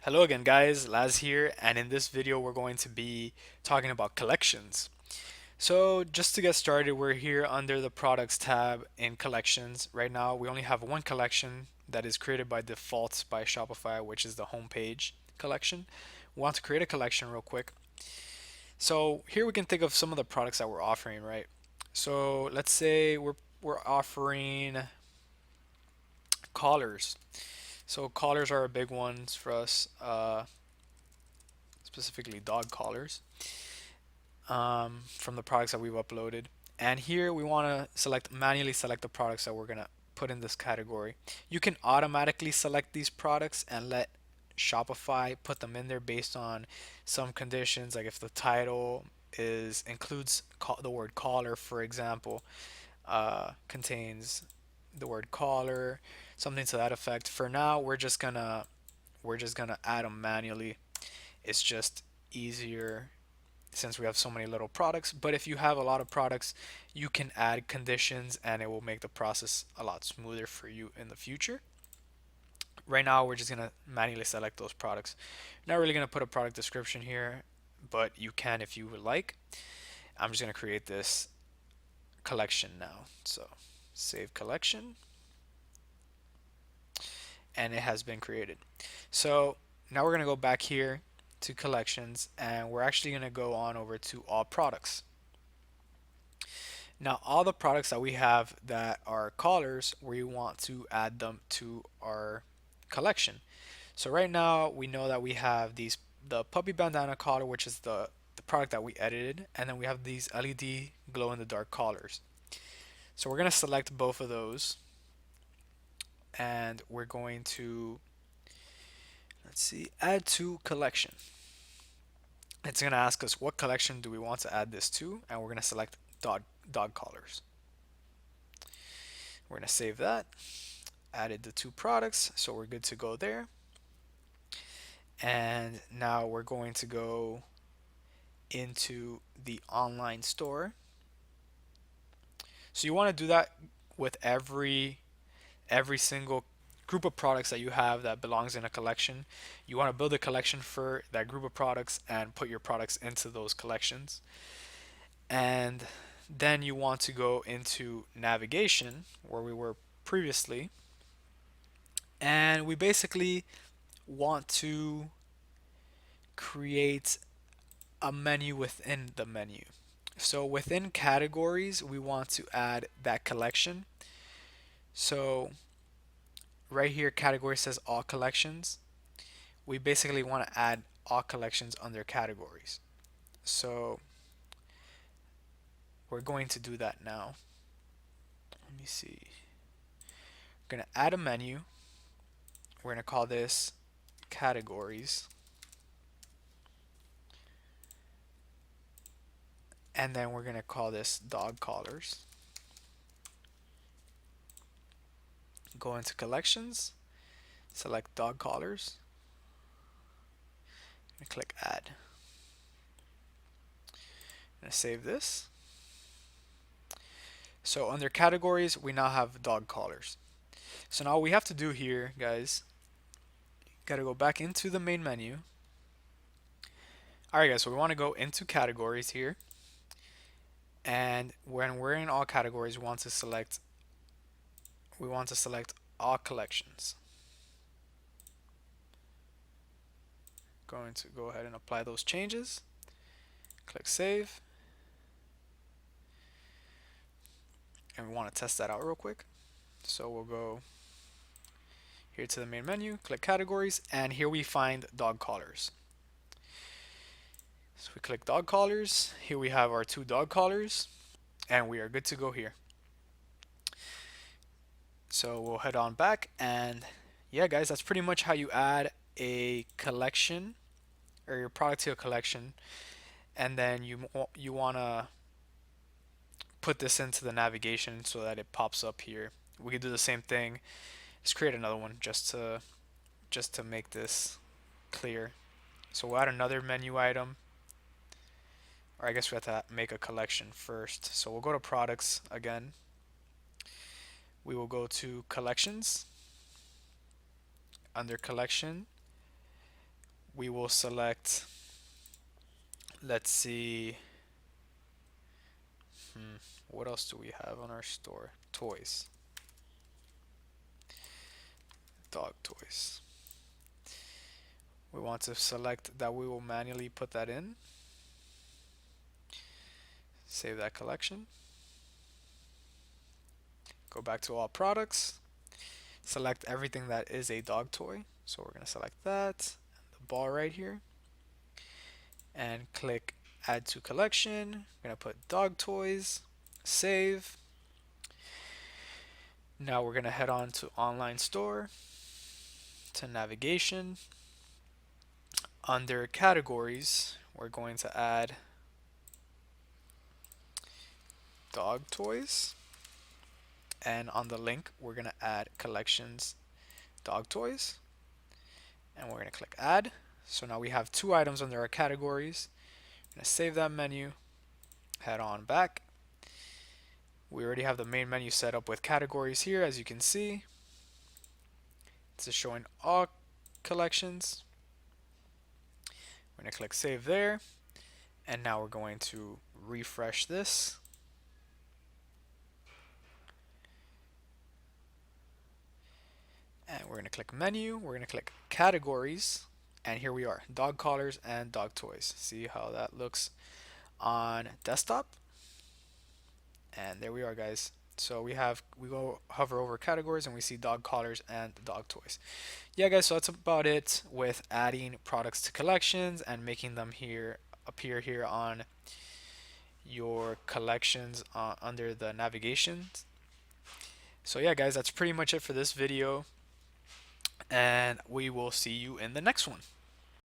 Hello again guys, Laz here, and in this video we're going to be talking about collections. So just to get started, we're here under the products tab in collections. Right now we only have one collection that is created by default by Shopify, which is the homepage collection. We want to create a collection real quick. So here we can think of some of the products that we're offering, right? So let's say we're offering collars. So collars are big ones for us, specifically dog collars. From the products that we've uploaded. And here we want to manually select the products that we're going to put in this category. You can automatically select these products and let Shopify put them in there based on some conditions, like if the title is includes the word caller, for example, contains the word caller, something to that effect. For now, we're just gonna add them manually. It's just easier since we have so many little products. But if you have a lot of products, you can add conditions and it will make the process a lot smoother for you in the future. Right now, we're just going to manually select those products. Not really going to put a product description here, but you can if you would like. I'm just going to create this collection now. So save collection, and it has been created. So now we're going to go back here to collections, and we're actually going to go on over to all products. Now, all the products that we have that are collars, we want to add them to our collection. So right now, we know that we have the puppy bandana collar, which is the product that we edited, and then we have these LED glow in the dark collars. So we're going to select both of those, and we're going to, let's see, add to collection. It's going to ask us what collection do we want to add this to, and we're going to select dog collars. We're going to save that. Added the two products, so we're good to go there. And now we're going to go into the online store. So you want to do that with every single group of products that you have that belongs in a collection. You want to build a collection for that group of products and put your products into those collections. And then you want to go into navigation where we were previously, and we basically want to create a menu within the menu. So within categories, we want to add that collection. So right here, category says all collections. We basically want to add all collections under categories. So we're going to do that now. Let me see. We're going to add a menu. We're going to call this categories. And then we're going to call this dog collars. Go into collections, select dog collars, and click add. I'm going to save this. So under categories, we now have dog collars. So now what we have to do here, guys, got to go back into the main menu. Alright guys, so we want to go into categories here. And when we're in all categories, we want to select all collections. Going to go ahead and apply those changes. Click save. And we want to test that out real quick. So we'll go here to the main menu, click categories, and here we find dog collars. So we click dog collars. Here we have our two dog collars, and we are good to go here. So we'll head on back, and yeah, guys, that's pretty much how you add a collection or your product to a collection, and then you want to put this into the navigation so that it pops up here. We could do the same thing. Let's create another one just to make this clear. So we'll add another menu item, or I guess we have to make a collection first. So we'll go to products again. We will go to collections. Under collection, we will select, let's see, what else do we have on our store? Toys, dog toys. We want to select that we will manually put that in. Save that collection. Go back to all products. Select everything that is a dog toy. So we're going to select that, the ball right here, and click add to collection. We're going to put dog toys, save. Now we're going to head on to online store, to navigation. Under categories, we're going to add dog toys. And on the link, we're going to add collections dog toys. And we're going to click add. So now we have 2 items under our categories. I'm going to save that menu, head on back. We already have the main menu set up with categories here, as you can see. This is showing all collections. We're going to click save there. And now we're going to refresh this. And we're going to click menu, we're going to click categories, and here we are, dog collars and dog toys. See how that looks on desktop? And there we are, guys. So we go hover over categories and we see dog collars and dog toys. Yeah, guys, so that's about it with adding products to collections and making them appear here on your collections under the navigation. So yeah, guys, that's pretty much it for this video, and we will see you in the next one.